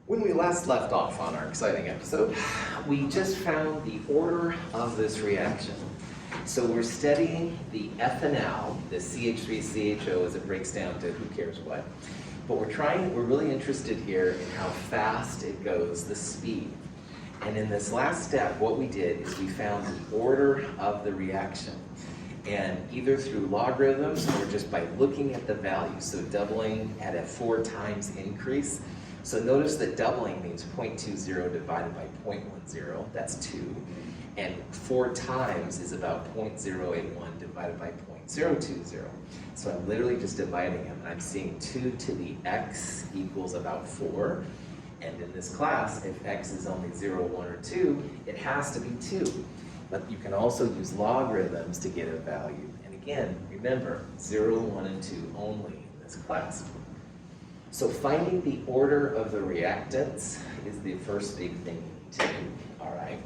When we last left off on our exciting episode, we just found the order of this reaction. So we're studying the ethanol, the CH3CHO, as it breaks down to who cares what. But we're really interested here in how fast it goes, the speed. And in this last step, what we did is we found the order of the reaction. And either through logarithms or just by looking at the value, so doubling at a 4 times increase. So notice that doubling means 0.20 divided by 0.10, that's 2. And 4 times is about 0.081 divided by 0.020. So I'm literally just dividing them. And I'm seeing 2 to the x equals about 4. And in this class, if x is only 0, 1, or 2, it has to be 2. But you can also use logarithms to get a value. And again, remember, 0, 1, and 2 only in this class. So finding the order of the reactants is the first big thing you need to do, all right?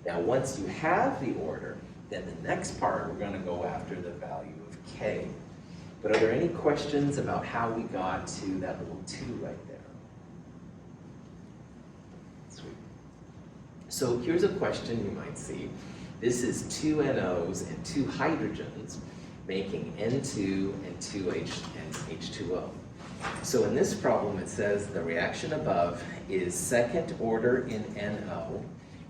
Now, once you have the order, then the next part, we're going to go after the value of K. But are there any questions about how we got to that little 2 right there? Sweet. So here's a question you might see. This is 2 NOs and 2 hydrogens making N2 and 2H and H2O. So in this problem, it says the reaction above is second order in NO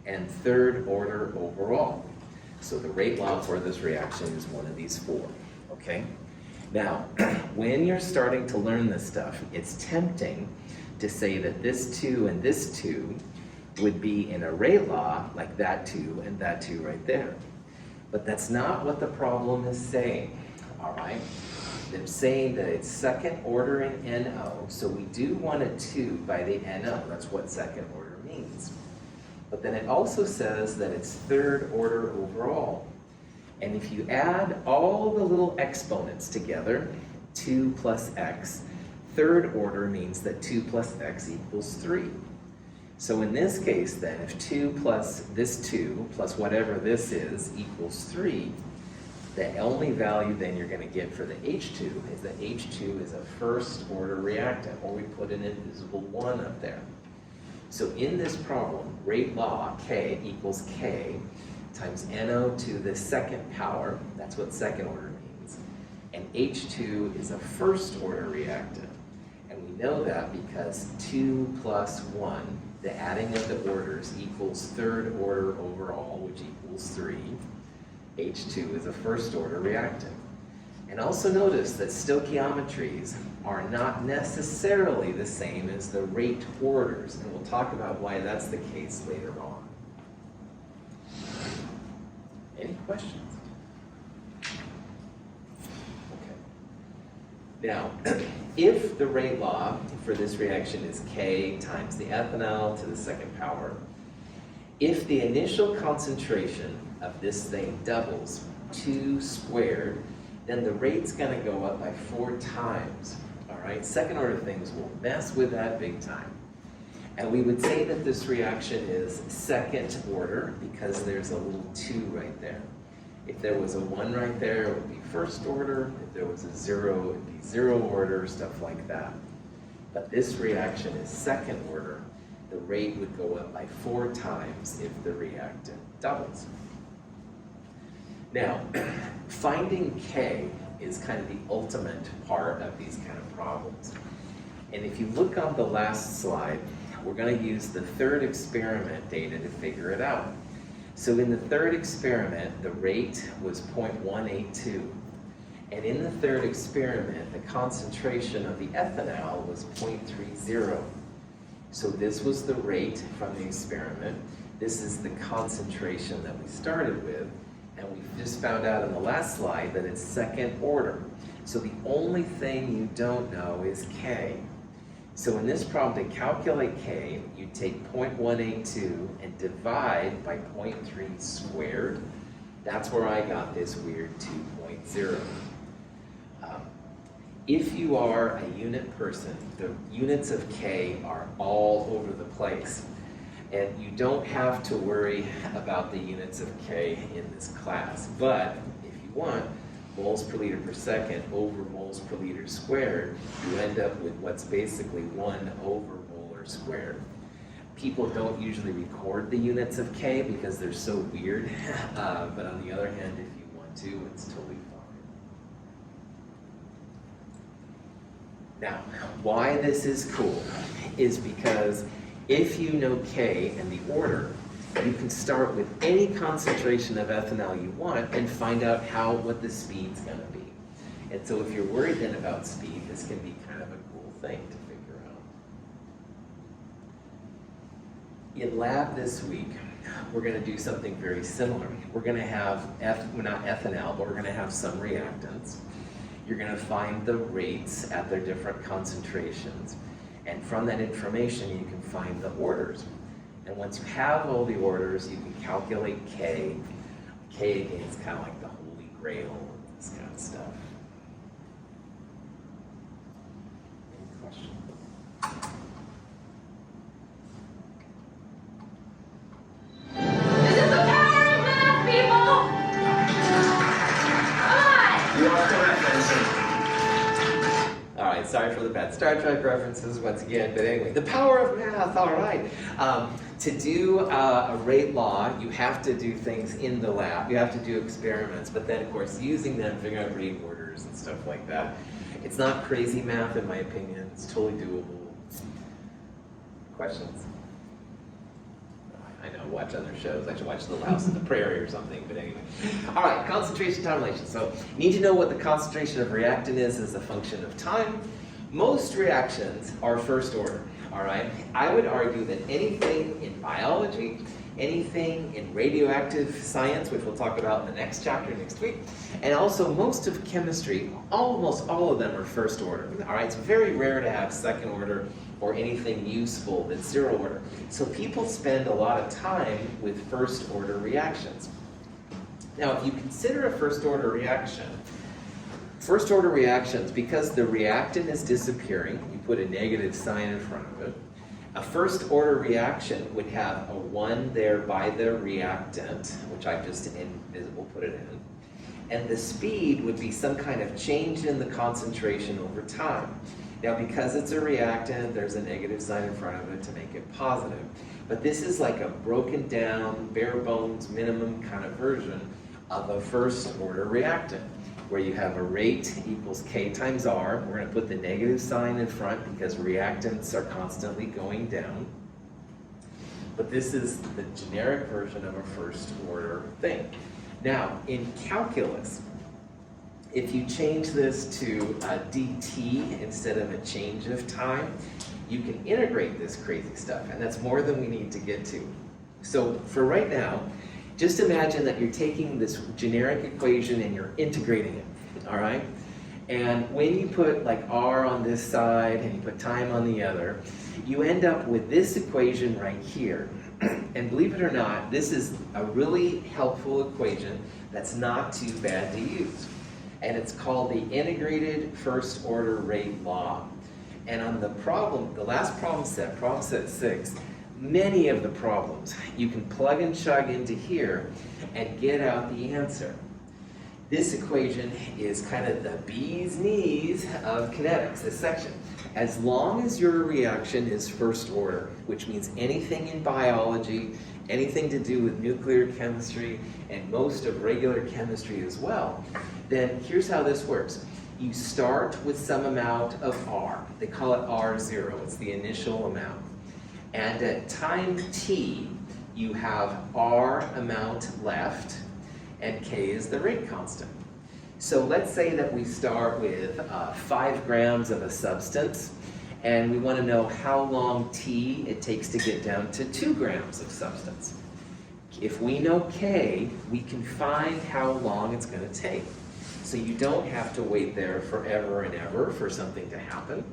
and third order overall. So the rate law for this reaction is one of these 4, okay? Now, when you're starting to learn this stuff, it's tempting to say that this 2 and this 2 would be in a rate law like that 2 and that 2 right there. But that's not what the problem is saying, all right? They're saying that it's second order in NO, so we do want a 2 by the NO. That's what second order means. But then it also says that it's third order overall. And if you add all the little exponents together, 2 plus x, third order means that 2 plus x equals 3. So in this case then, if 2 plus this 2 plus whatever this is equals 3, the only value then you're going to get for the H2 is that H2 is a first order reactant, or we put an invisible 1 up there. So in this problem, rate law, K equals K times NO to the second power, that's what second order means, and H2 is a first order reactant. And we know that because 2 plus 1, the adding of the orders equals third order overall, which equals 3. H2 is a first order reactant. And also notice that stoichiometries are not necessarily the same as the rate orders, and we'll talk about why that's the case later on. Any questions? Okay. Now, if the rate law for this reaction is K times the ethanol to the second power, if the initial concentration of this thing doubles, 2 squared, then the rate's going to go up by 4 times. All right, second order things will mess with that big time. And we would say that this reaction is second order because there's a little 2 right there. If there was a 1 right there, it would be first order. If there was a 0, it would be 0 order, stuff like that. But this reaction is second order. The rate would go up by 4 times if the reactant doubles. Now, finding K is kind of the ultimate part of these kind of problems. And if you look on the last slide, we're going to use the third experiment data to figure it out. So in the third experiment, the rate was 0.182. And in the third experiment, the concentration of the ethanol was 0.30. So this was the rate from the experiment. This is the concentration that we started with. And we just found out in the last slide that it's second order. So the only thing you don't know is K. So in this problem, to calculate K, you take 0.182 and divide by 0.3 squared. That's where I got this weird 2.0. If you are a unit person, the units of K are all over the place. And you don't have to worry about the units of K in this class. But if you want, moles per liter per second over moles per liter squared, you end up with what's basically 1 over molar water squared. People don't usually record the units of K because they're so weird, but on the other hand, if you want to, it's totally fine. Now, why this is cool is because if you know K and the order, you can start with any concentration of ethanol you want and find out what the speed's going to be. And so if you're worried then about speed, this can be kind of a cool thing to figure out. In lab this week, we're going to do something very similar. We're going to have, not ethanol, but we're going to have some reactants. You're going to find the rates at their different concentrations. And from that information, you can find the orders. And once you have all the orders, you can calculate K. K, again, is kind of like the holy grail of this kind of stuff. Any questions? This is the power of math, people! Come on! You are correct, Benson. All right, sorry for the bad Star Trek references once again, but anyway, the power of math, all right. To do a rate law, you have to do things in the lab. You have to do experiments, but then, of course, using them, figuring out rate orders and stuff like that. It's not crazy math, in my opinion. It's totally doable. Questions? I know, watch other shows. I should watch Little House on the Prairie or something, but anyway. All right, concentration time relation. So you need to know what the concentration of reactant is as a function of time. Most reactions are first order, all right? I would argue that anything in biology, anything in radioactive science, which we'll talk about in the next chapter next week, and also most of chemistry, almost all of them are first order, all right? It's very rare to have second order or anything useful that's zero order. So people spend a lot of time with first order reactions. Now, if you consider a first order reaction, first order reactions, because the reactant is disappearing, you put a negative sign in front of it, a first order reaction would have a 1 there by the reactant, which I've just invisible put it in, and the speed would be some kind of change in the concentration over time. Now, because it's a reactant, there's a negative sign in front of it to make it positive. But this is like a broken down, bare bones, minimum kind of version of a first order reactant, where you have a rate equals K times R. We're going to put the negative sign in front because reactants are constantly going down. But this is the generic version of a first order thing. Now, in calculus, if you change this to a dt instead of a change of time, you can integrate this crazy stuff, and that's more than we need to get to. So for right now, just imagine that you're taking this generic equation and you're integrating it, all right? And when you put like r on this side and you put time on the other, you end up with this equation right here. And believe it or not, this is a really helpful equation that's not too bad to use. And it's called the integrated first order rate law. And on the problem, the last problem set 6, many of the problems you can plug and chug into here and get out the answer. This equation is kind of the bee's knees of kinetics, this section. As long as your reaction is first order, which means anything in biology, anything to do with nuclear chemistry, and most of regular chemistry as well, then here's how this works. You start with some amount of R. They call it R0. It's the initial amount. And at time t, you have R amount left, and K is the rate constant. So let's say that we start with 5 grams of a substance, and we want to know how long t it takes to get down to 2 grams of substance. If we know K, we can find how long it's going to take. So you don't have to wait there forever and ever for something to happen.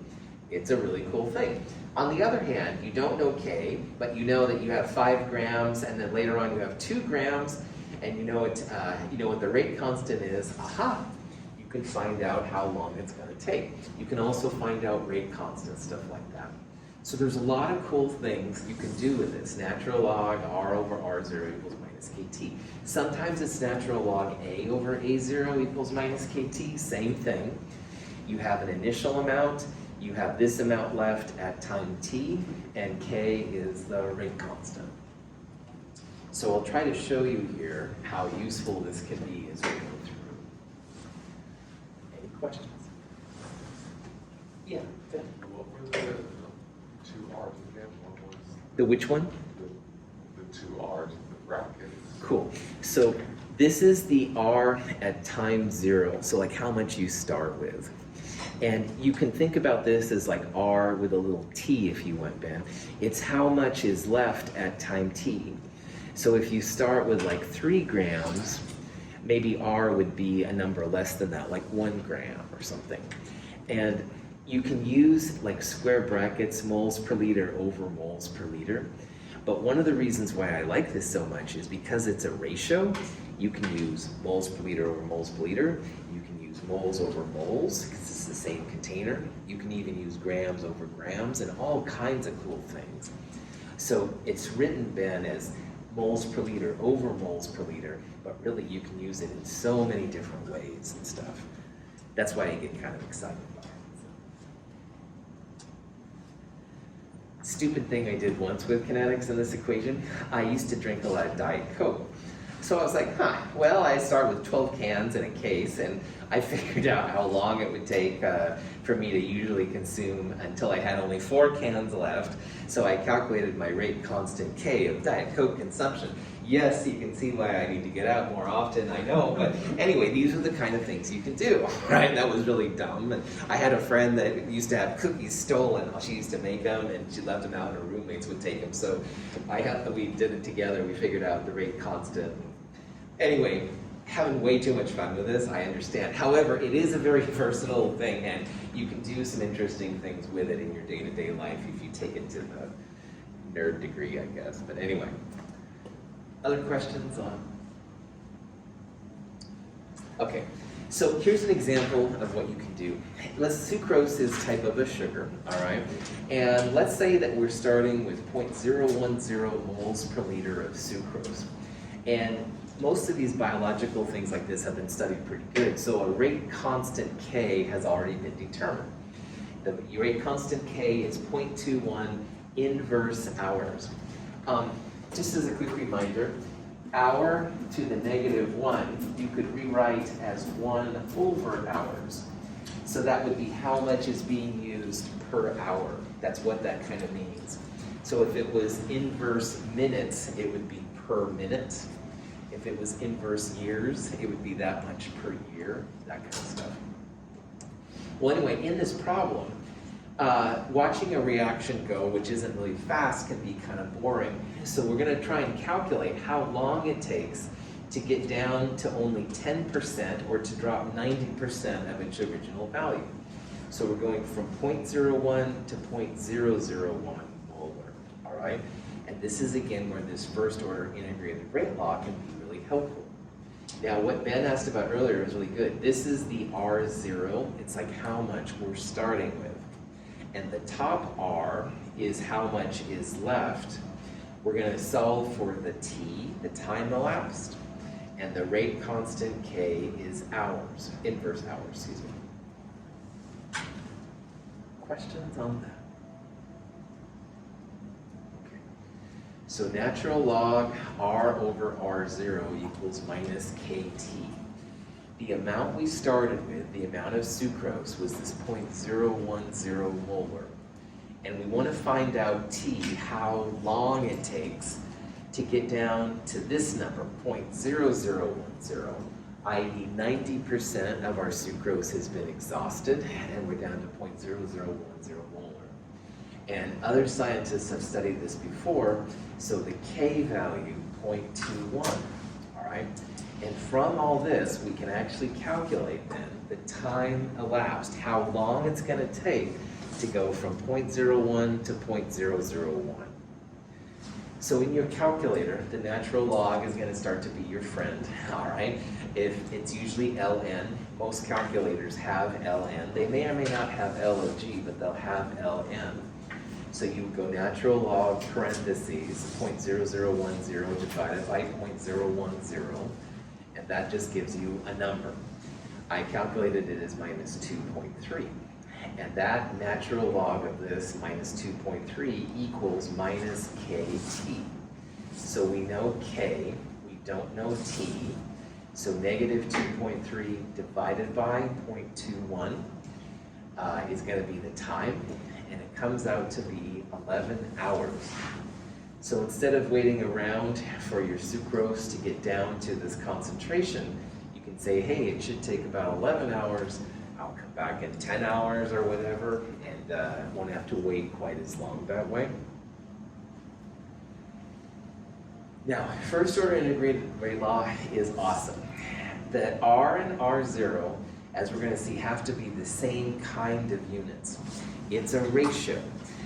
It's a really cool thing. On the other hand, you don't know K, but you know that you have 5 grams, and then later on you have 2 grams, and you know what the rate constant is. Aha! You can find out how long it's going to take. You can also find out rate constant, stuff like that. So there's a lot of cool things you can do with this. Natural log R over R0 equals minus KT. Sometimes it's natural log A over A0 equals minus KT. Same thing. You have an initial amount. You have this amount left at time t, and k is the rate constant. So I'll try to show you here how useful this can be as we go through. Any questions? Yeah, Ben. What were the two R's again? What was The which one? the two R's, the brackets? Cool. So this is the R at time 0, so like how much you start with. And you can think about this as like R with a little t if you want, Ben. It's how much is left at time t. So if you start with like 3 grams, maybe R would be a number less than that, like 1 gram or something. And you can use like square brackets, moles per liter over moles per liter. But one of the reasons why I like this so much is because it's a ratio. You can use moles per liter over moles per liter. You can use moles over moles because it's the same container. You can even use grams over grams and all kinds of cool things. So it's written, Ben, as moles per liter over moles per liter, but really you can use it in so many different ways and stuff. That's why I get kind of excited about it. Stupid thing I did once with kinetics in this equation, I used to drink a lot of Diet Coke. So I was like, well, I start with 12 cans in a case, and I figured out how long it would take for me to usually consume until I had only 4 cans left. So I calculated my rate constant K of Diet Coke consumption. Yes, you can see why I need to get out more often, I know, but anyway, these are the kind of things you can do, right? That was really dumb. And I had a friend that used to have cookies stolen. She used to make them, and she left them out, and her roommates would take them. So we did it together. We figured out the rate constant. Anyway, having way too much fun with this, I understand. However, it is a very versatile thing, and you can do some interesting things with it in your day-to-day life if you take it to the nerd degree, I guess. But anyway. Other questions on? Okay, so here's an example of what you can do. Sucrose is type of a sugar, all right? And let's say that we're starting with 0.010 moles per liter of sucrose. And most of these biological things like this have been studied pretty good, so a rate constant K has already been determined. The rate constant K is 0.21 inverse hours. Just as a quick reminder, hour to the -1, you could rewrite as 1 over hours. So that would be how much is being used per hour. That's what that kind of means. So if it was inverse minutes, it would be per minute. If it was inverse years, it would be that much per year, that kind of stuff. Well, anyway, in this problem, watching a reaction go, which isn't really fast, can be kind of boring. So we're going to try and calculate how long it takes to get down to only 10% or to drop 90% of its original value. So we're going from 0.01 to 0.001 molar, all right? And this is, again, where this first order integrated rate law can be really helpful. Now, what Ben asked about earlier is really good. This is the R0. It's like how much we're starting with. And the top R is how much is left. We're going to solve for the T, the time elapsed, and the rate constant K is hours, inverse hours, excuse me. Questions on that? Okay. So natural log R over R0 equals minus KT. The amount we started with, the amount of sucrose, was this 0.010 molar. And we want to find out T, how long it takes to get down to this number, 0.0010, i.e. 90% of our sucrose has been exhausted, and we're down to 0.0010 molar. And other scientists have studied this before, so the K value, 0.21, all right? And from all this, we can actually calculate then the time elapsed, how long it's going to take to go from 0.01 to 0.001. So in your calculator, the natural log is going to start to be your friend, all right? If it's usually ln, most calculators have ln. They may or may not have L of G, but they'll have ln. So you would go natural log parentheses 0.0010 divided by 0.010, and that just gives you a number. I calculated it as minus 2.3. And that natural log of this minus 2.3 equals minus kt. So we know k, we don't know t. So negative 2.3 divided by 0.21 is going to be the time, and it comes out to be 11 hours. So instead of waiting around for your sucrose to get down to this concentration, you can say, hey, it should take about 11 hours. I'll come back in 10 hours or whatever, and won't have to wait quite as long that way. Now, first order integrated rate law is awesome. The R and R0, as we're going to see, have to be the same kind of units. It's a ratio.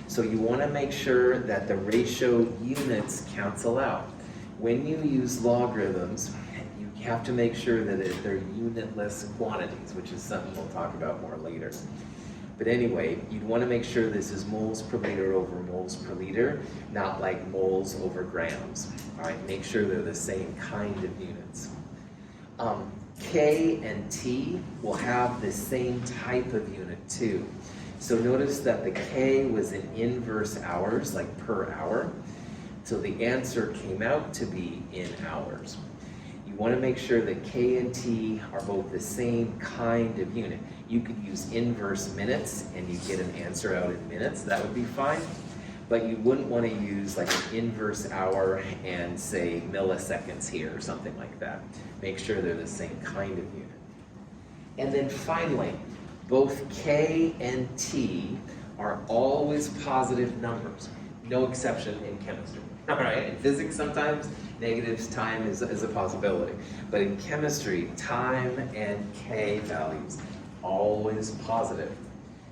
So you want to make sure that the ratio units cancel out. When you use logarithms, you have to make sure that they're unitless quantities, which is something we'll talk about more later. But anyway, you'd want to make sure this is moles per liter over moles per liter, not like moles over grams. All right, make sure they're the same kind of units. K and T will have the same type of unit too. So notice that the K was in inverse hours, like per hour. So the answer came out to be in hours. You want to make sure that K and T are both the same kind of unit. You could use inverse minutes and you get an answer out in minutes. That would be fine. But you wouldn't want to use like an inverse hour and say milliseconds here or something like that. Make sure they're the same kind of unit. And then finally, both K and T are always positive numbers. No exception in chemistry. All right, in physics sometimes negatives time is a possibility. But in chemistry, time and K values always positive.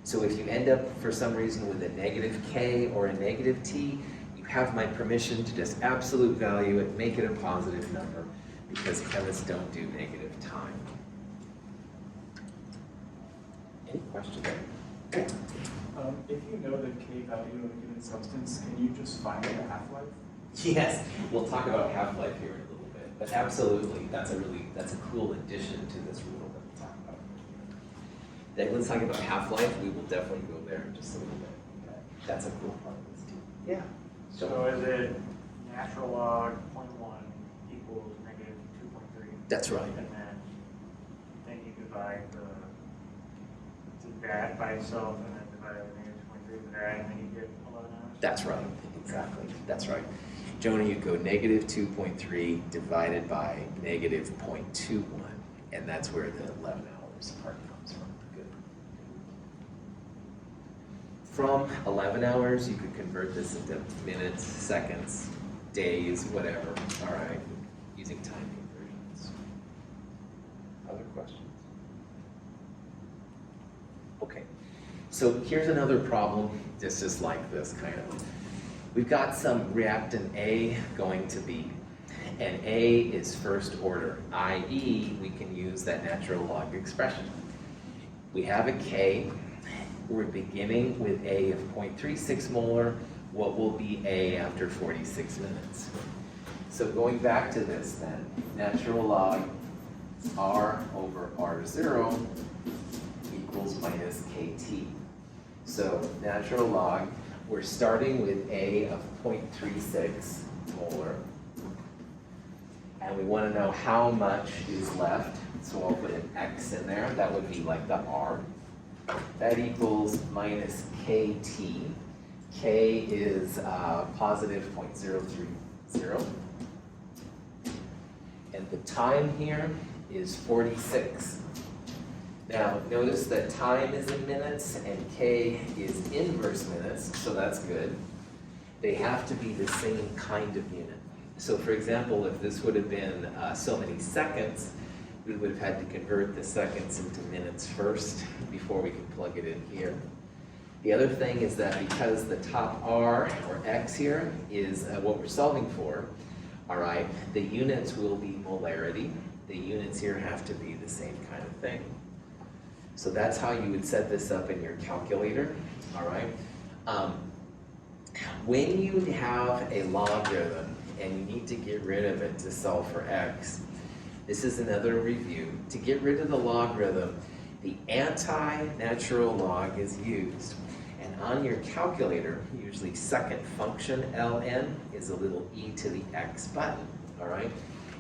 So if you end up for some reason with a negative K or a negative T, you have my permission to just absolute value it, make it a positive number, because chemists don't do negative time. Any questions? If you know the K value of a given substance, can you just find the half-life? Yes, we'll talk about half-life here in a little bit, but absolutely, that's a cool addition to this rule that we'll talk about. Then let's talk about half-life. We will definitely go there in just a little bit. Okay. That's a cool part of this too. Yeah. So is it natural log 0.1 equals negative 2.3? That's right. And then you divide that by itself and then divide it by negative 2.3 with that, and then you get 11 hours? That's right, exactly, that's right. Jonah, you go negative 2.3 divided by negative 0.21, and that's where the 11 hours part comes from. Good. From 11 hours, you could convert this into minutes, seconds, days, whatever, all right, using time conversions. Other questions? Okay, so here's another problem. This is like this kind of. We've got some reactant A going to B, and A is first order, i.e. we can use that natural log expression. We have a K. We're beginning with A of 0.36 molar. What will be A after 46 minutes? So going back to this then, natural log R over R0 equals minus KT. So natural log, we're starting with A of 0.36 molar. And we want to know how much is left. So I'll put an X in there. That would be like the R. That equals minus KT. K is positive 0.030. And the time here is 46. Now, notice that time is in minutes and K is inverse minutes, so that's good. They have to be the same kind of unit. So for example, if this would have been so many seconds, we would have had to convert the seconds into minutes first before we could plug it in here. The other thing is that because the top R or X here is what we're solving for, all right, the units will be molarity. The units here have to be the same kind of thing. So that's how you would set this up in your calculator, all right? When you have a logarithm and you need to get rid of it to solve for X, this is another review. To get rid of the logarithm, the anti-natural log is used. And on your calculator, usually second function, ln, is a little e to the x button, all right?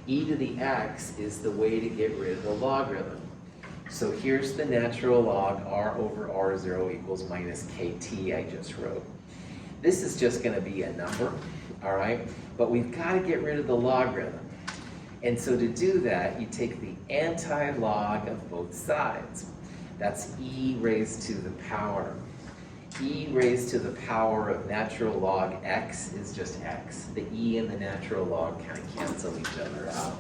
E to the x is the way to get rid of the logarithm. So here's the natural log, r over r0 equals minus kt I just wrote. This is just going to be a number, all right? But we've got to get rid of the logarithm. And so to do that, you take the anti-log of both sides. That's e raised to the power. E raised to the power of natural log x is just x. The e and the natural log kind of cancel each other out.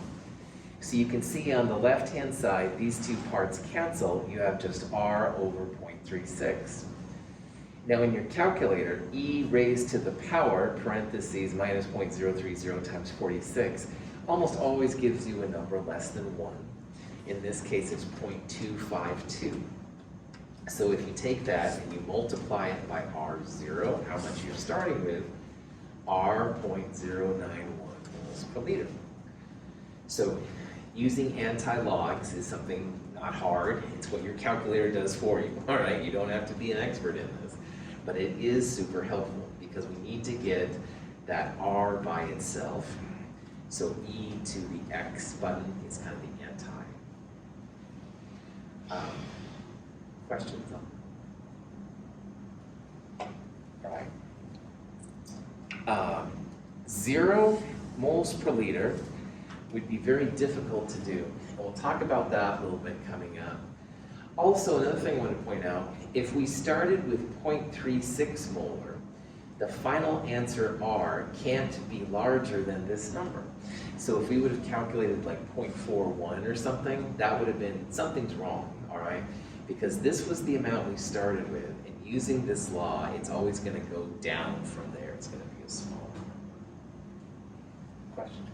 So you can see on the left-hand side, these two parts cancel. You have just r over 0.36. Now in your calculator, e raised to the power, parentheses, minus 0.030 times 46, almost always gives you a number less than 1. In this case, it's 0.252. So if you take that and you multiply it by R0, how much you're starting with, R.091 moles per liter. So using anti-logs is something not hard. It's what your calculator does for you, all right? You don't have to be an expert in this. But it is super helpful because we need to get that R by itself. So e to the x button is kind of the anti. Questions on? All right. 0 moles per liter would be very difficult to do. And we'll talk about that a little bit coming up. Also, another thing I want to point out, if we started with 0.36 molar, the final answer R can't be larger than this number. So if we would have calculated like 0.41 or something, that would have been, something's wrong, all right? Because this was the amount we started with, and using this law, it's always going to go down from there. It's going to be a small number. Questions?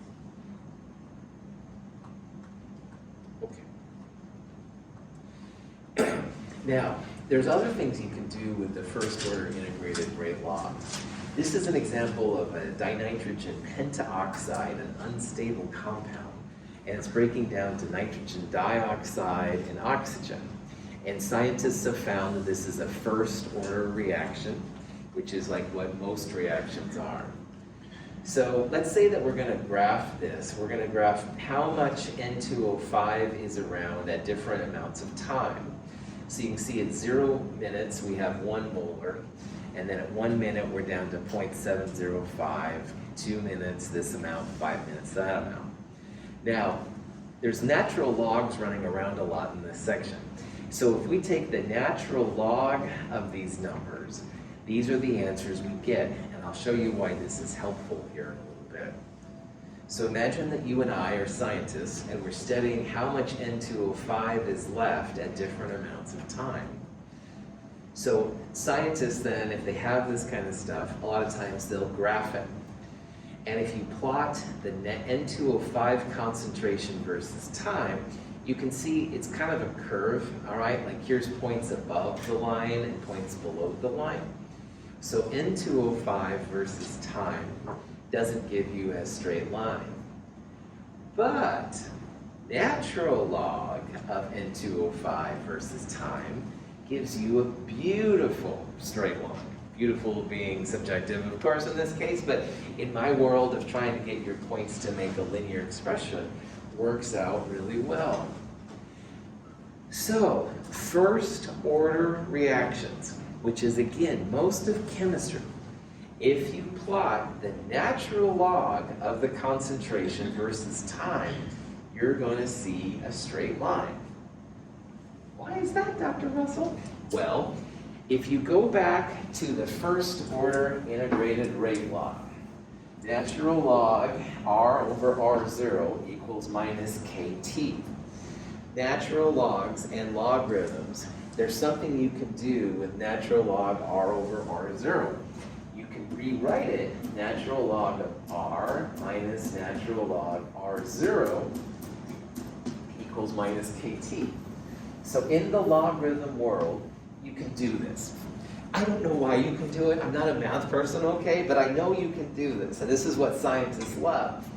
Okay. Now, there's other things you can do with the first order integrated rate law. This is an example of a dinitrogen pentaoxide, an unstable compound, and it's breaking down to nitrogen dioxide and oxygen. And scientists have found that this is a first order reaction, which is like what most reactions are. So let's say that we're going to graph this. We're going to graph how much N2O5 is around at different amounts of time. So you can see at 0 minutes we have 1 molar, and then at 1 minute we're down to 0.705, 2 minutes this amount, 5 minutes that amount. Now, there's natural logs running around a lot in this section. So if we take the natural log of these numbers, these are the answers we get, and I'll show you why this is helpful here in a little bit. So imagine that you and I are scientists, and we're studying how much N2O5 is left at different amounts of time. So scientists then, if they have this kind of stuff, a lot of times they'll graph it. And if you plot the N2O5 concentration versus time, you can see it's kind of a curve, all right? Like here's points above the line and points below the line. So N2O5 versus time doesn't give you a straight line. But natural log of N2O5 versus time gives you a beautiful straight line. Beautiful being subjective, of course, in this case, but in my world of trying to get your points to make a linear expression, works out really well. So, first order reactions, which is again most of chemistry. If you plot the natural log of the concentration versus time, you're going to see a straight line. Why is that, Dr. Russell? Well, if you go back to the first order integrated rate law, natural log R over R0 equals minus KT. Natural logs and logarithms, there's something you can do with natural log R over R0. You can rewrite it, natural log of R minus natural log R0 equals minus KT. So in the logarithm world, you can do this. I don't know why you can do it. I'm not a math person, okay? But I know you can do this. And this is what scientists love.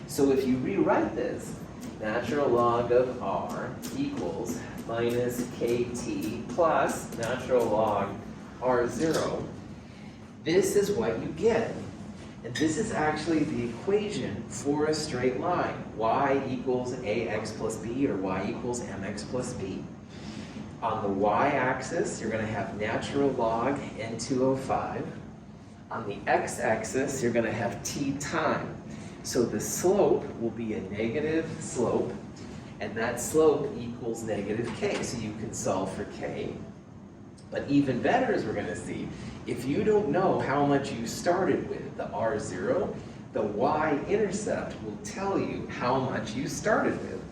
So if you rewrite this, natural log of r equals minus kt plus natural log r0, this is what you get. And this is actually the equation for a straight line. Y equals ax plus b, or y equals mx plus b. On the y-axis, you're going to have natural log n205. On the x-axis, you're going to have t time. So the slope will be a negative slope, and that slope equals negative k. So you can solve for k. But even better, as we're going to see, if you don't know how much you started with, the r0, the y-intercept will tell you how much you started with.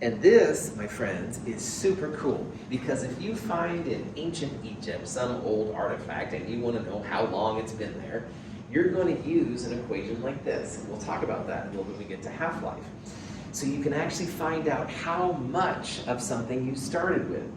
And this, my friends, is super cool, because if you find in ancient Egypt some old artifact and you want to know how long it's been there, you're going to use an equation like this. And we'll talk about that a little when we get to half-life. So you can actually find out how much of something you started with.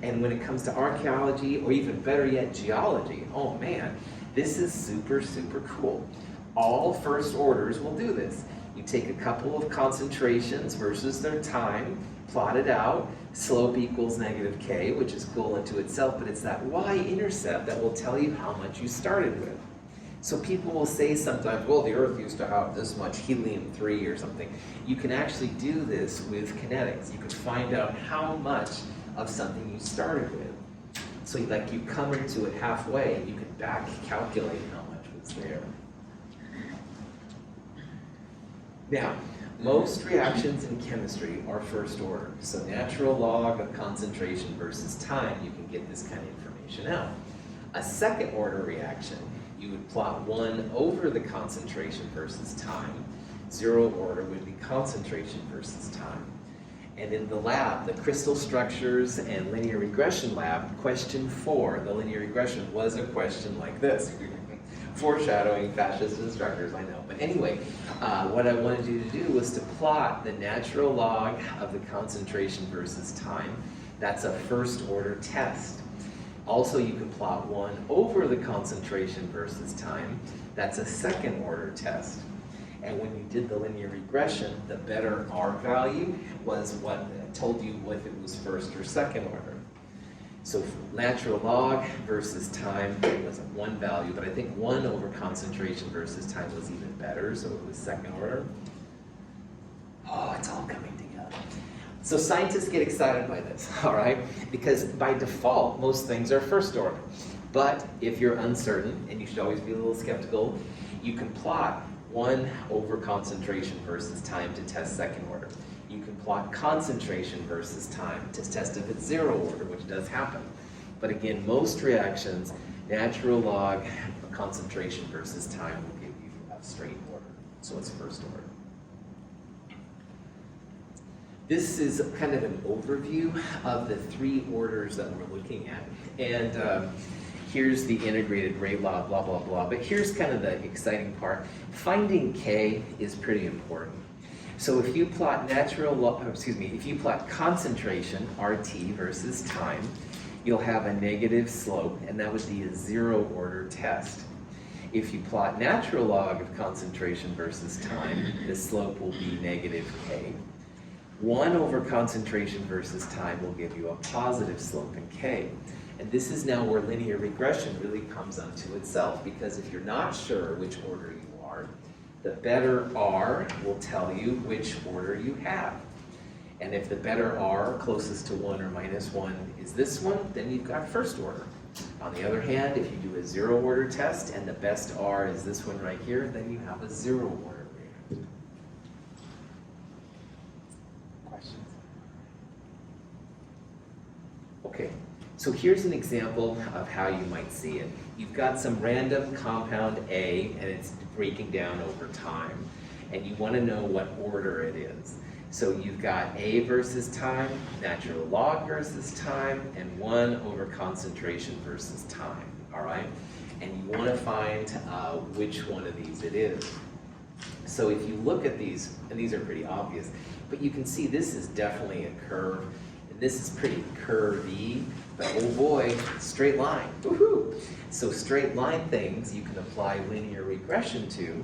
And when it comes to archaeology, or even better yet, geology, oh man, this is super, super cool. All first orders will do this. You take a couple of concentrations versus their time, plot it out, slope equals negative k, which is cool unto itself, but it's that y-intercept that will tell you how much you started with. So people will say sometimes, well, the Earth used to have this much helium-3 or something. You can actually do this with kinetics. You can find out how much of something you started with. So like you come into it halfway, and you can back calculate how much was there. Now, most reactions in chemistry are first order. So natural log of concentration versus time, you can get this kind of information out. A second order reaction, you would plot 1 over the concentration versus time. 0 order would be concentration versus time. And in the lab, the crystal structures and linear regression lab, question 4, the linear regression, was a question like this. Foreshadowing fascist instructors, I know. But anyway, what I wanted you to do was to plot the natural log of the concentration versus time. That's a first order test. Also, you can plot 1 over the concentration versus time. That's a second order test. And when you did the linear regression, the better R value was what told you if it was first or second order. So natural log versus time was 1 value, but I think 1 over concentration versus time was even better, so it was second order. Oh, it's all coming together. So scientists get excited by this, all right? Because by default, most things are first order. But if you're uncertain, and you should always be a little skeptical, you can plot 1 over concentration versus time to test second order. You can plot concentration versus time to test if it's 0 order, which does happen. But again, most reactions, natural log of concentration versus time will give you a straight order. So it's first order. This is kind of an overview of the 3 orders that we're looking at. And here's the integrated rate law, blah, blah, blah. But here's kind of the exciting part. Finding K is pretty important. So if you plot if you plot concentration, RT, versus time, you'll have a negative slope, and that would be a 0 order test. If you plot natural log of concentration versus time, the slope will be negative K. 1 over concentration versus time will give you a positive slope in K. And this is now where linear regression really comes unto itself, because if you're not sure which order you are, the better R will tell you which order you have. And if the better R, closest to 1 or minus 1, is this one, then you've got first order. On the other hand, if you do a 0 order test and the best R is this one right here, then you have a 0 order reaction. Questions? Okay. So here's an example of how you might see it. You've got some random compound A, and it's breaking down over time, and you want to know what order it is. So you've got A versus time, natural log versus time, and 1 over concentration versus time, all right? And you want to find which one of these it is. So if you look at these, and these are pretty obvious, but you can see this is definitely a curve. This is pretty curvy, but oh boy, straight line, woohoo! So straight line things you can apply linear regression to,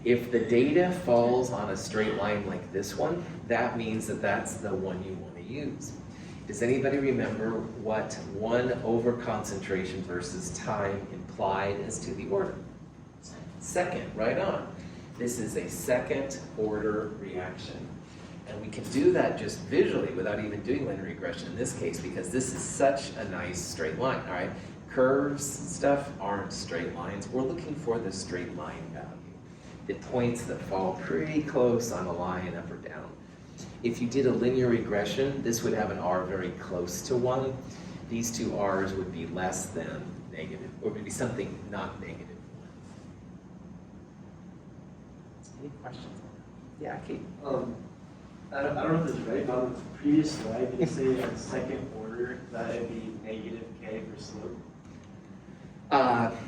If the data falls on a straight line like this one, that means that that's the one you want to use. Does anybody remember what 1 over concentration versus time implied as to the order? Second, right on. This is a second order reaction. And we can do that just visually without even doing linear regression in this case, because this is such a nice straight line, all right? Curves and stuff aren't straight lines. We're looking for the straight line value. The points that fall pretty close on a line up or down. If you did a linear regression, this would have an R very close to 1. These two R's would be less than negative, or would be something not negative 1. Any questions? Yeah, Kate? I don't know if this is right, but on the previous slide, did it say on second order that it'd be negative K for slope?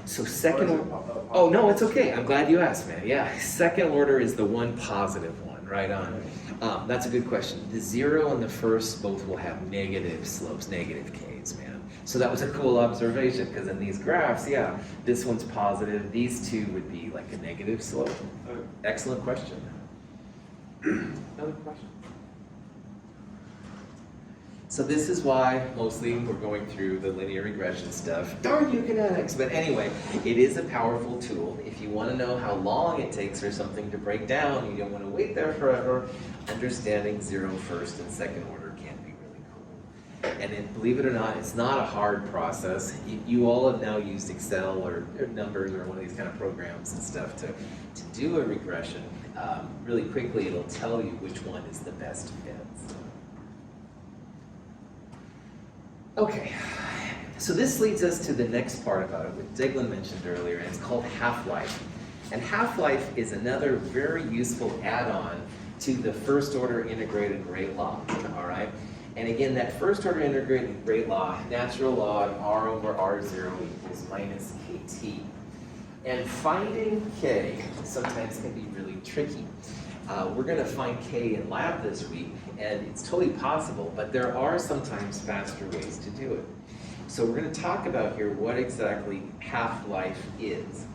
So second order, oh no, it's okay. I'm glad you asked, man. Yeah, second order is the one positive one, right on. That's a good question. The 0 and the first both will have negative slopes, negative Ks, man. So that was a cool observation, because in these graphs, yeah, this one's positive. These two would be like a negative slope. Excellent question. Another question? So this is why mostly we're going through the linear regression stuff. Darn you kinetics! But anyway, it is a powerful tool. If you want to know how long it takes for something to break down, you don't want to wait there forever, understanding 0 first and second order can be really cool. And believe it or not, it's not a hard process. You all have now used Excel or numbers or one of these kind of programs and stuff to do a regression. Really quickly, it'll tell you which one is the best fit. Okay, so this leads us to the next part about it, which Deglin mentioned earlier, and it's called half-life. And half-life is another very useful add-on to the first order integrated rate law, all right? And again, that first order integrated rate law, natural log R over R0 equals minus KT. And finding K sometimes can be really tricky. We're going to find K in lab this week, and it's totally possible, but there are sometimes faster ways to do it. So we're going to talk about here what exactly half-life is.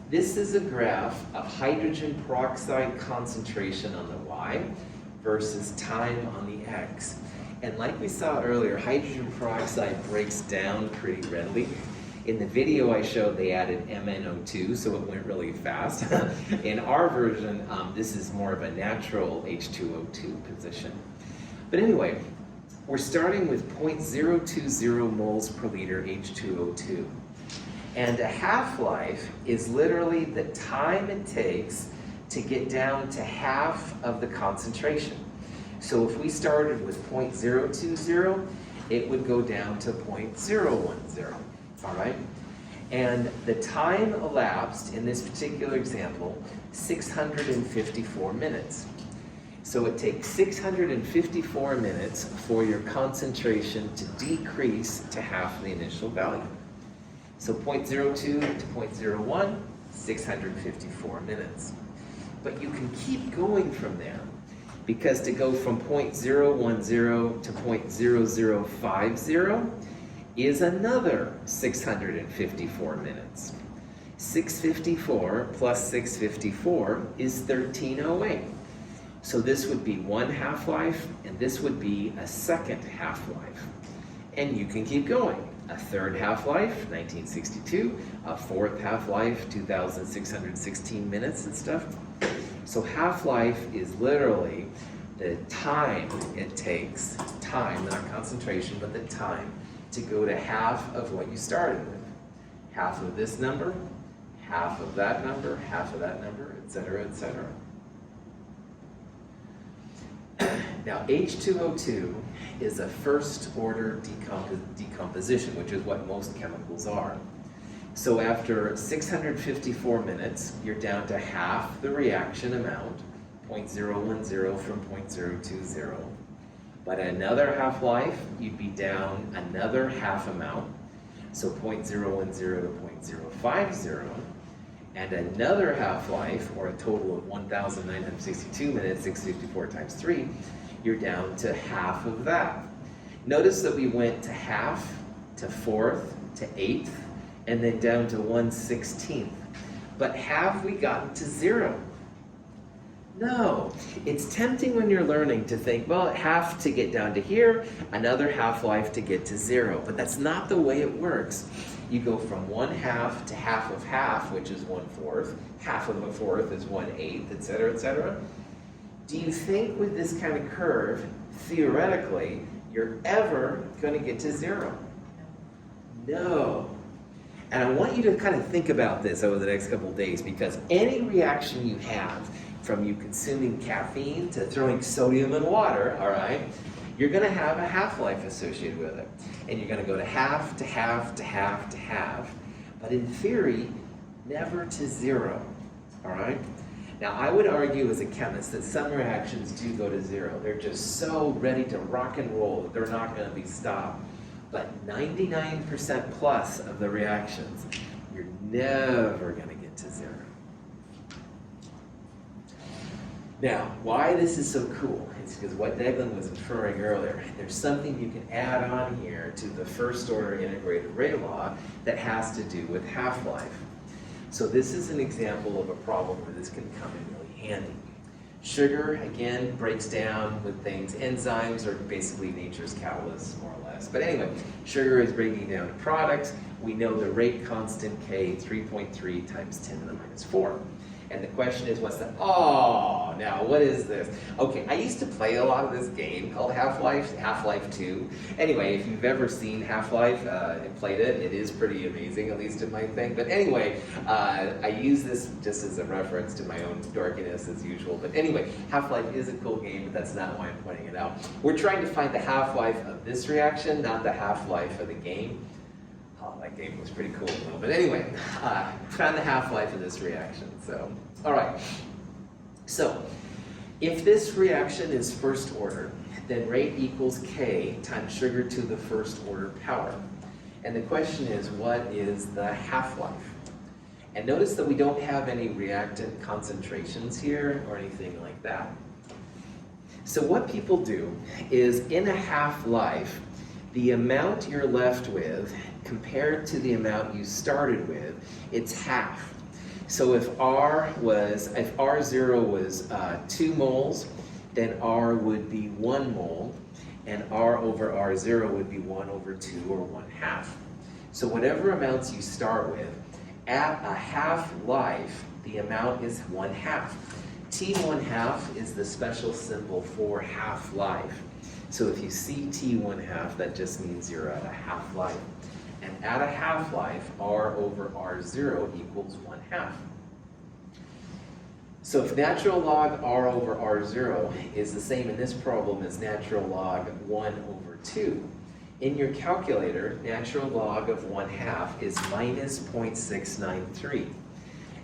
This is a graph of hydrogen peroxide concentration on the Y versus time on the X. And like we saw earlier, hydrogen peroxide breaks down pretty readily. In the video I showed, they added MnO2, so it went really fast. In our version, this is more of a natural H2O2 position. But anyway, we're starting with 0.020 moles per liter H2O2. And a half-life is literally the time it takes to get down to half of the concentration. So if we started with 0.020, it would go down to 0.010. All right, and the time elapsed in this particular example, 654 minutes. So it takes 654 minutes for your concentration to decrease to half the initial value. So 0.02 to 0.01, 654 minutes. But you can keep going from there, because to go from 0.010 to 0.0050 is another 654 minutes. 654 plus 654 is 1308. So this would be one half-life, and this would be a second half-life. And you can keep going. A third half-life, 1962. A fourth half-life, 2,616 minutes and stuff. So half-life is literally the time it takes, time, not concentration, but the time to go to half of what you started with. Half of this number, half of that number, half of that number, etc., etc. Now, H2O2 is a first order decomposition, which is what most chemicals are. So after 654 minutes, you're down to half the reaction amount, 0.010 from 0.020. But another half-life, you'd be down another half amount, so 0.010 to 0.050, and another half-life, or a total of 1,962 minutes, 654 times 3, you're down to half of that. Notice that we went to half, to fourth, to eighth, and then down to 1/16. But have we gotten to 0? No. It's tempting when you're learning to think, well, half to get down to here, another half-life to get to 0. But that's not the way it works. You go from 1/2 to half of half, which is 1/4. Half of a fourth is 1/8, etc., etc. Do you think with this kind of curve, theoretically, you're ever going to get to 0? No. And I want you to kind of think about this over the next couple of days, because any reaction you have, from you consuming caffeine to throwing sodium in water, all right, you're going to have a half-life associated with it. And you're going to go to half, to half, to half, to half. But in theory, never to 0, all right? Now, I would argue as a chemist that some reactions do go to 0. They're just so ready to rock and roll that they're not going to be stopped. But 99% plus of the reactions, you're never going to get to 0. Now, why this is so cool is because what Declan was inferring earlier. There's something you can add on here to the first order integrated rate law that has to do with half-life. So this is an example of a problem where this can come in really handy. Sugar, again, breaks down with things. Enzymes are basically nature's catalysts, more or less. But anyway, sugar is breaking down to products. We know the rate constant K, 3.3 times 10 to the minus 4. And the question is, what's that? Oh, now what is this? Okay, I used to play a lot of this game called Half-Life, Half-Life 2. Anyway, if you've ever seen Half-Life and played it, it is pretty amazing, at least in my thing. But anyway, I use this just as a reference to my own dorkiness as usual. But anyway, Half-Life is a cool game, but that's not why I'm pointing it out. We're trying to find the half-life of this reaction, not the half-life of the game. Oh, that game was pretty cool though. But anyway, found the half-life of this reaction. So, all right. So, if this reaction is first order, then rate equals K times sugar to the first order power. And the question is, what is the half-life? And notice that we don't have any reactant concentrations here or anything like that. So what people do is, in a half-life, the amount you're left with compared to the amount you started with, it's half. So if R0 was 2 moles, then R would be 1 mole, and R over R0 would be 1 over 2, or 1/2. So whatever amounts you start with, at a half-life, the amount is 1/2. T1/2 is the special symbol for half-life. So if you see T1/2, that just means you're at a half-life. And at a half-life, R over R0 equals 1/2. So if natural log R over R0 is the same in this problem as natural log 1 over 2, in your calculator, natural log of 1/2 is minus 0.693.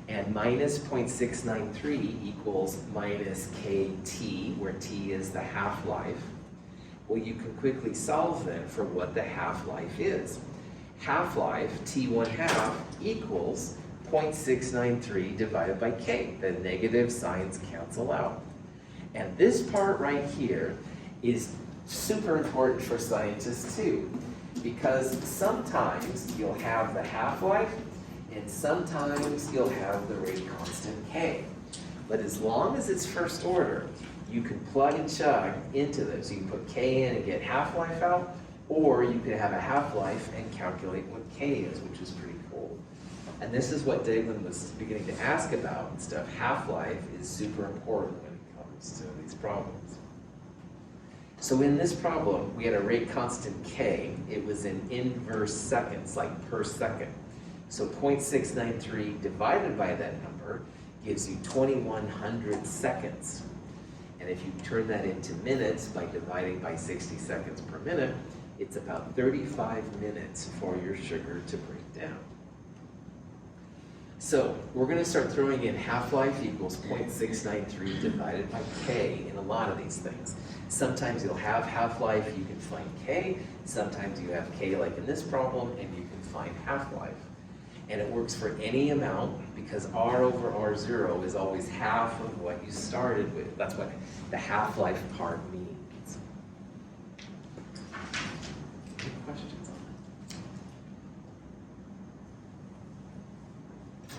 And minus 0.693 equals minus KT, where T is the half-life. Well, you can quickly solve then for what the half-life is. Half-life, T1/2, equals 0.693 divided by K. The negative signs cancel out. And this part right here is super important for scientists too, because sometimes you'll have the half-life, and sometimes you'll have the rate constant K. But as long as it's first order, you can plug and chug into this. You can put K in and get half-life out, or you could have a half-life and calculate what K is, which is pretty cool. And this is what Daglin was beginning to ask about and stuff. Half-life is super important when it comes to these problems. So in this problem, we had a rate constant K. It was in inverse seconds, like per second. So 0.693 divided by that number gives you 2100 seconds. And if you turn that into minutes by dividing by 60 seconds per minute, it's about 35 minutes for your sugar to break down. So we're going to start throwing in half-life equals 0.693 divided by K in a lot of these things. Sometimes you'll have half-life, you can find K. Sometimes you have K like in this problem, and you can find half-life. And it works for any amount because R over R0 is always half of what you started with. That's what the half-life part means. Any questions on that?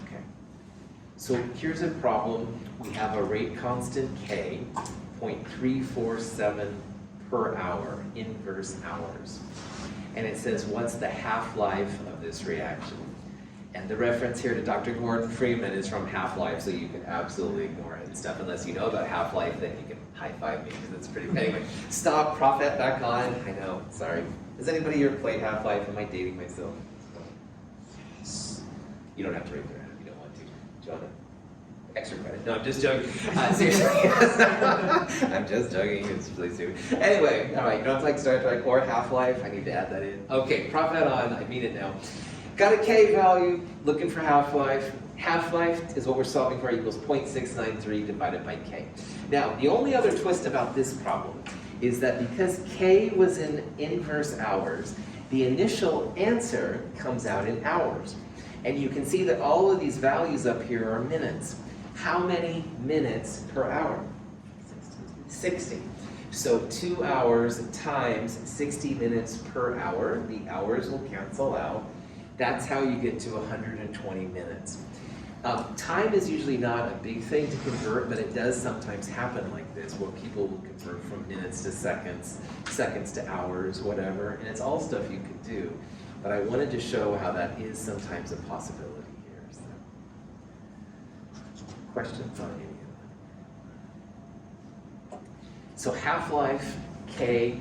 Okay. So here's a problem. We have a rate constant K, 0.347 per hour, inverse hours. And it says, what's the half-life of this reaction? And the reference here to Dr. Gordon Freeman is from Half-Life, so you can absolutely ignore it and stuff. Unless you know about Half-Life, then you can high-five me, because it's pretty... Anyway, stop, Prophet back on. I know, sorry. Has anybody here played Half-Life? Am I dating myself? You don't have to raise your hand if you don't want to. Jonah? Extra credit. No, I'm just joking. Seriously. I'm just joking. It's really stupid. Anyway, all right. You don't have to like Star Trek or Half-Life. I need to add that in. Okay, Prophet on. I mean it now. Got a K value. Looking for half-life. Half-life is what we're solving for, equals 0.693 divided by K. Now, the only other twist about this problem is that because K was in inverse hours, the initial answer comes out in hours. And you can see that all of these values up here are minutes. How many minutes per hour? 60. So 2 hours times 60 minutes per hour. The hours will cancel out. That's how you get to 120 minutes. Time is usually not a big thing to convert, but it does sometimes happen like this, where people will convert from minutes to seconds, seconds to hours, whatever, and it's all stuff you can do. But I wanted to show how that is sometimes a possibility here. So. Questions on any of that? So half-life, K,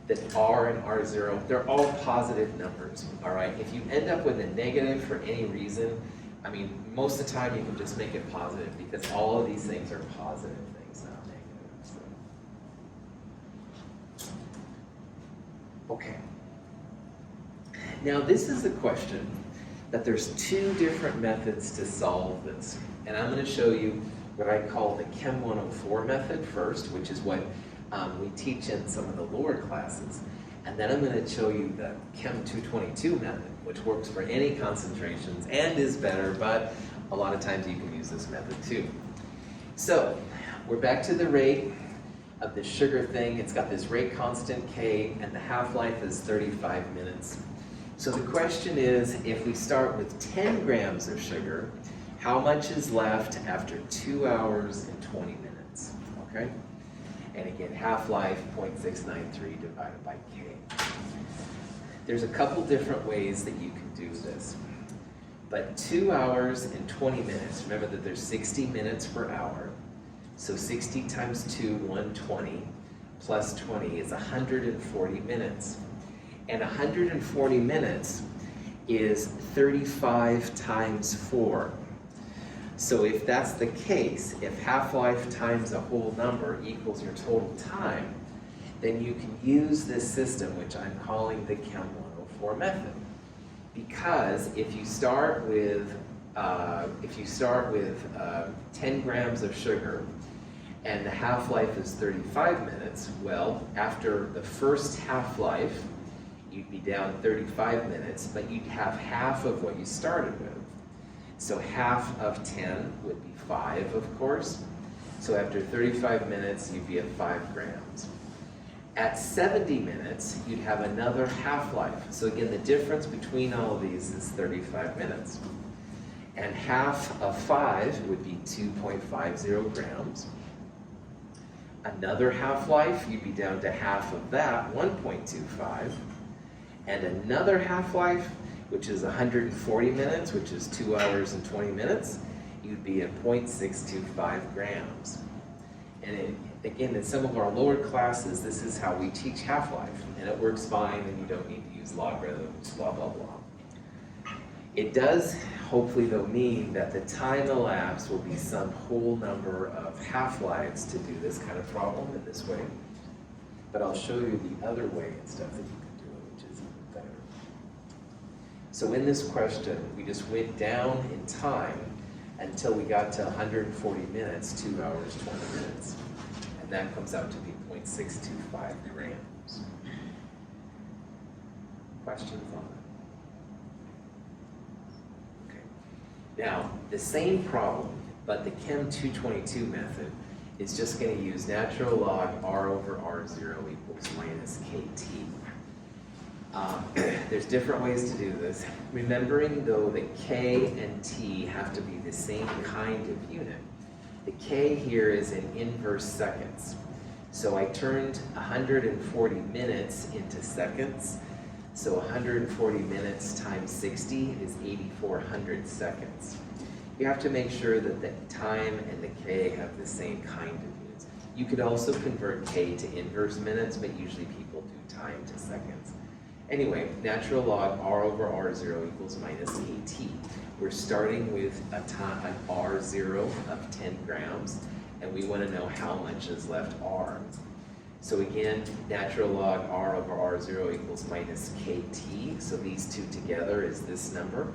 that R and R0, they're all positive numbers, all right? If you end up with a negative for any reason, I mean, most of the time you can just make it positive because all of these things are positive things, not negative. So. Okay. Now this is a question that there's two different methods to solve this. And I'm going to show you what I call the Chem 104 method first, which is what we teach in some of the lower classes. And then I'm going to show you the Chem 222 method, which works for any concentrations and is better, but a lot of times you can use this method too. So we're back to the rate of the sugar thing. It's got this rate constant K, and the half-life is 35 minutes. So the question is, if we start with 10 grams of sugar, how much is left after 2 hours and 20 minutes, okay? And again, half-life, 0.693 divided by K. There's a couple different ways that you can do this. But 2 hours and 20 minutes, remember that there's 60 minutes per hour. So 60 times 2, 120, plus 20 is 140 minutes. And 140 minutes is 35 times 4. So if that's the case, if half-life times a whole number equals your total time, then you can use this system, which I'm calling the Chem 104 method. Because if you start with 10 grams of sugar and the half-life is 35 minutes, well, after the first half-life, you'd be down 35 minutes, but you'd have half of what you started with. So half of 10 would be 5, of course. So after 35 minutes, you'd be at 5 grams. At 70 minutes, you'd have another half-life. So again, the difference between all of these is 35 minutes. And half of 5 would be 2.50 grams. Another half-life, you'd be down to half of that, 1.25. And another half-life, which is 140 minutes, which is 2 hours and 20 minutes, you'd be at 0.625 grams. And again, in some of our lower classes, this is how we teach half-life, and it works fine, and you don't need to use logarithms, blah, blah, blah. It does, hopefully, though, mean that the time elapsed will be some whole number of half-lives to do this kind of problem in this way. But I'll show you the other way and stuff that you can do it, which is even better. So in this question, we just went down in time until we got to 140 minutes, 2 hours, 20 minutes. And that comes out to be 0.625 grams. Questions on that? Okay. Now, the same problem, but the Chem 222 method is just going to use natural log R over R0 equals minus KT. There's different ways to do this. Remembering though that K and T have to be the same kind of unit. The K here is in inverse seconds. So I turned 140 minutes into seconds. So 140 minutes times 60 is 8,400 seconds. You have to make sure that the time and the K have the same kind of units. You could also convert K to inverse minutes, but usually people do time to seconds. Anyway, natural log R over R0 equals minus KT. We're starting with an R0 of 10 grams, and we want to know how much is left R. So again, natural log R over R0 equals minus KT. So these two together is this number.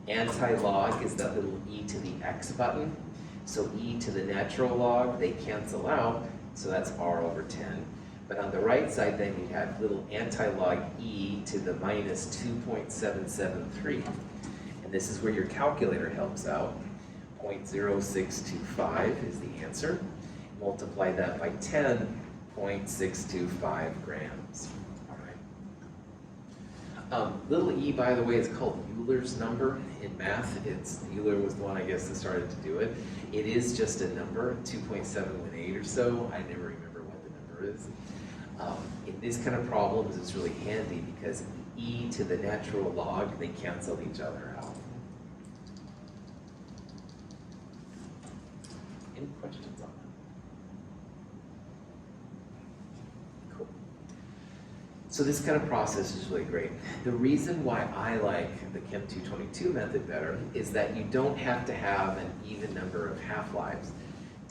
Anti-log is that little e to the x button. So e to the natural log, they cancel out, so that's R over 10. But on the right side, then you have little anti-log e to the minus 2.773. And this is where your calculator helps out. 0.0625 is the answer. Multiply that by 10.625 grams. All right. Little e, by the way, is called Euler's number in math. Euler was the one, I guess, that started to do it. It is just a number, 2.718 or so. I never remember what the number is. In these kind of problems, it's really handy because e to the natural log, they cancel each other out. Any questions on that? Cool. So this kind of process is really great. The reason why I like the Chem 222 method better is that you don't have to have an even number of half-lives.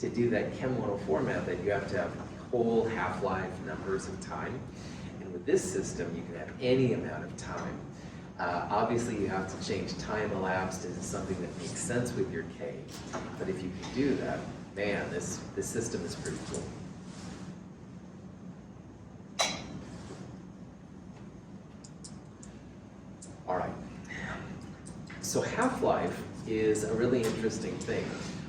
To do that Chem 104 method, you have to have whole half-life numbers of time. And with this system, you can have any amount of time. Obviously, you have to change time elapsed into something that makes sense with your K. But if you can do that, man, this system is pretty cool. All right. So half-life is a really interesting thing.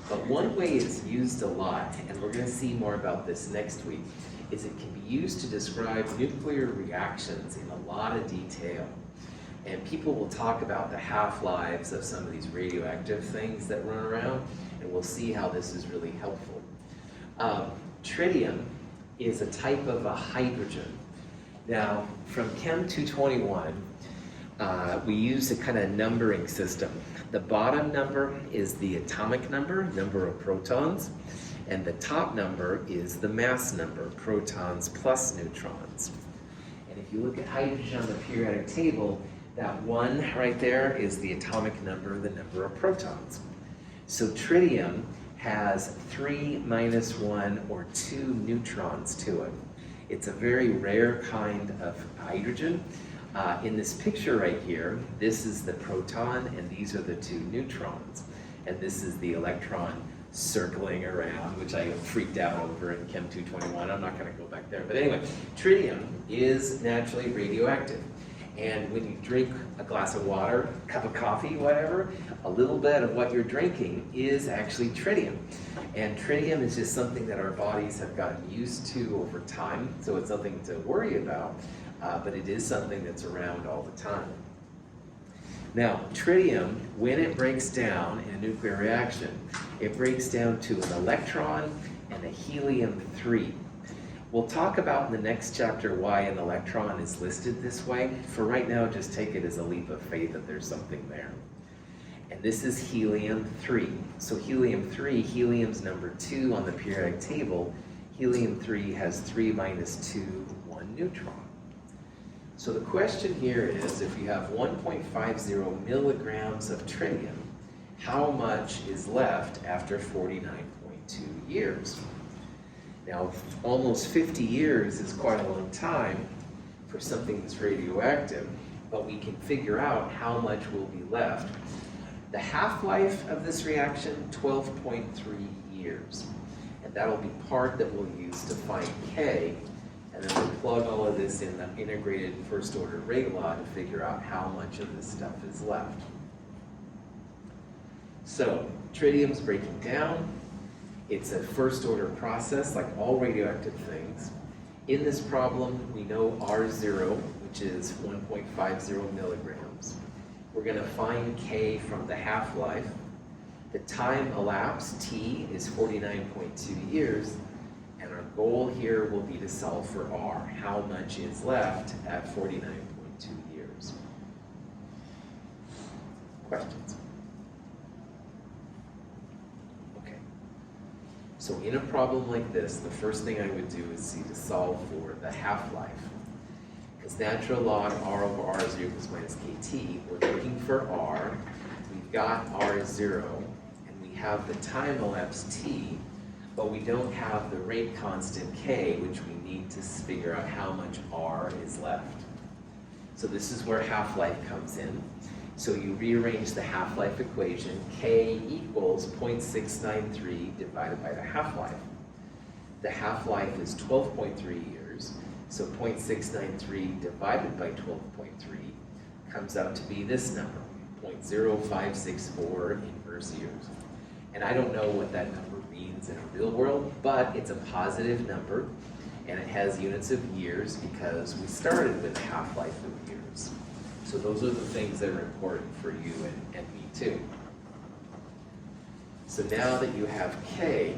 But one way it's used a lot, and we're going to see more about this next week, is it can be used to describe nuclear reactions in a lot of detail. And people will talk about the half-lives of some of these radioactive things that run around, and we'll see how this is really helpful. Tritium is a type of a hydrogen. Now, from Chem 221, we use a kind of numbering system. The bottom number is the atomic number of protons, and the top number is the mass number, protons plus neutrons. And if you look at hydrogen on the periodic table, that 1 right there is the atomic number, the number of protons. So tritium has 3 minus 1 or 2 neutrons to it. It's a very rare kind of hydrogen. In this picture right here, this is the proton and these are the 2 neutrons. And this is the electron circling around, which I freaked out over in Chem 221. I'm not going to go back there. But anyway, tritium is naturally radioactive. And when you drink a glass of water, cup of coffee, whatever, a little bit of what you're drinking is actually tritium. And tritium is just something that our bodies have gotten used to over time, so it's nothing to worry about, but it is something that's around all the time. Now, tritium, when it breaks down in a nuclear reaction, it breaks down to an electron and a helium-3. We'll talk about in the next chapter why an electron is listed this way. For right now, just take it as a leap of faith that there's something there. And this is helium-3. So helium-3, helium's number 2 on the periodic table. Helium-3 has 3 minus 2, 1 neutron. So the question here is, if you have 1.50 milligrams of tritium, how much is left after 49.2 years? Now, almost 50 years is quite a long time for something that's radioactive, but we can figure out how much will be left. The half-life of this reaction, 12.3 years. And that'll be part that we'll use to find K, and then we'll plug all of this in the integrated first-order rate law to figure out how much of this stuff is left. So, tritium's breaking down. It's a first-order process, like all radioactive things. In this problem, we know R0, which is 1.50 milligrams. We're going to find K from the half-life. The time elapsed, T, is 49.2 years, and our goal here will be to solve for R. How much is left at 49.2 years? Questions? Okay. So in a problem like this, the first thing I would do is see to solve for the half-life. Because natural log R over R is 0 equals minus KT, we're looking for R. We've got R is 0, and we have the time elapsed T, but we don't have the rate constant K, which we need to figure out how much R is left. So this is where half-life comes in. So you rearrange the half-life equation, K equals 0.693 divided by the half-life. The half-life is 12.3 years, so 0.693 divided by 12.3 comes out to be this number, 0.0564 inverse years. And I don't know what that number means in a real world, but it's a positive number, and it has units of years because we started with a half-life of years. So those are the things that are important for you and me too. So now that you have K,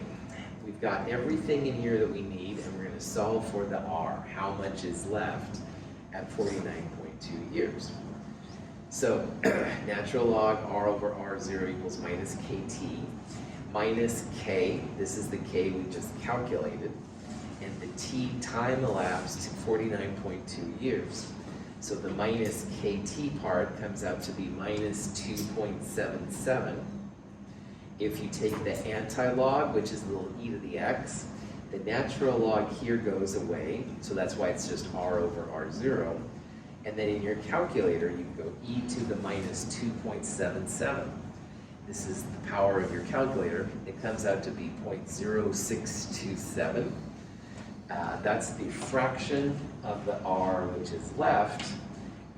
we've got everything in here that we need, and we're going to solve for the R, how much is left at 49.2 years. So natural log R over R0 equals minus KT, minus K, this is the K we just calculated, and the T time elapsed 49.2 years. So the minus KT part comes out to be minus 2.77. If you take the anti-log, which is the little e to the x, the natural log here goes away, so that's why it's just R over R0. And then in your calculator, you can go e to the minus 2.77. This is the power of your calculator. It comes out to be 0.0627. That's the fraction of the R which is left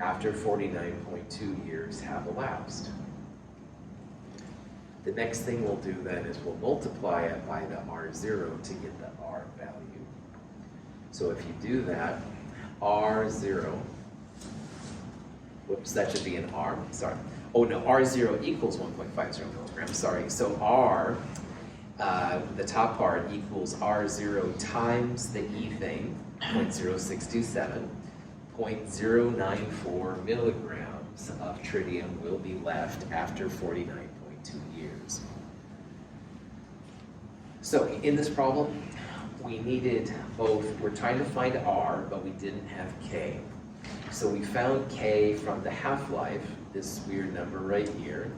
after 49.2 years have elapsed. The next thing we'll do then is we'll multiply it by the R0 to get the R value. So if you do that, R0, whoops, that should be an R, sorry. Oh no, R0 equals 1.50 milligrams, sorry. So R, the top part equals R0 times the E thing, 0.0627, 0.094 milligrams of tritium will be left after 49.2 years. So in this problem, we needed both, we're trying to find R, but we didn't have K. So we found K from the half-life, this weird number right here.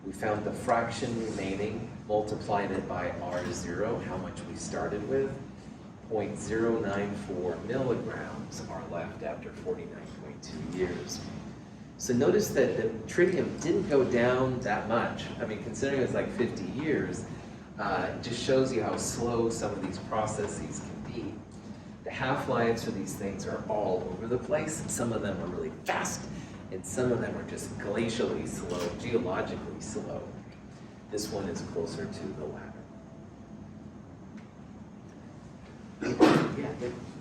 We found the fraction remaining, multiplied it by R0, how much we started with. 0.094 milligrams are left after 49.2 years. So notice that the tritium didn't go down that much. I mean, considering it's like 50 years, it just shows you how slow some of these processes can be. The half-lives for these things are all over the place. Some of them are really fast, and some of them are just glacially slow, geologically slow. This one is closer to the latter. Yeah,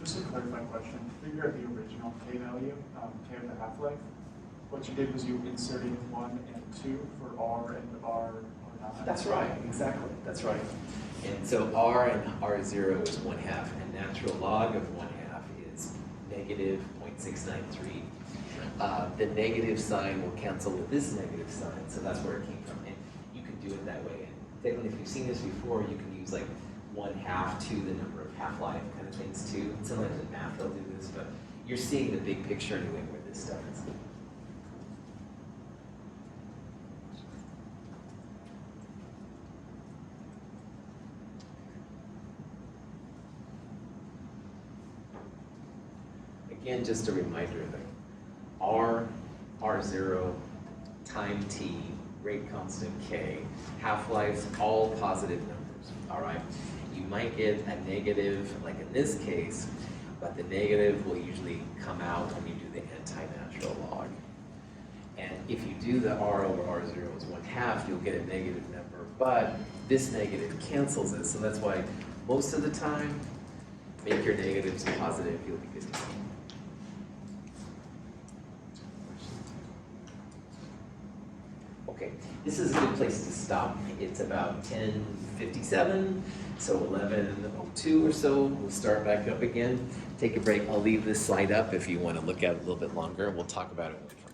Just a clarifying question. Figure out the original K value, K of the half-life. What you did was you inserted 1 and 2 for R and R not. That's right, exactly, that's right. And so R and R0 is 1/2, and natural log of 1/2 is negative 0.693. The negative sign will cancel with this negative sign, so that's where it came from. And you can do it that way. And if you've seen this before, you can use like 1/2 to the number of half-life kind of things too. Sometimes in math they'll do this, but you're seeing the big picture anyway where this stuff is. Again, just a reminder that R, R0, time T, rate constant K, half-lives, all positive numbers, all right? You might get a negative, like in this case, but the negative will usually come out when you do the anti-natural log. And if you do the R over R0 as 1/2, you'll get a negative number, but this negative cancels it, so that's why most of the time, make your negatives positive, you'll be good to go. this is a good place to stop. It's about 10:57, so 11:02 or so, we'll start back up again. Take a break. I'll leave this slide up if you want to look at it a little bit longer. We'll talk about it when we come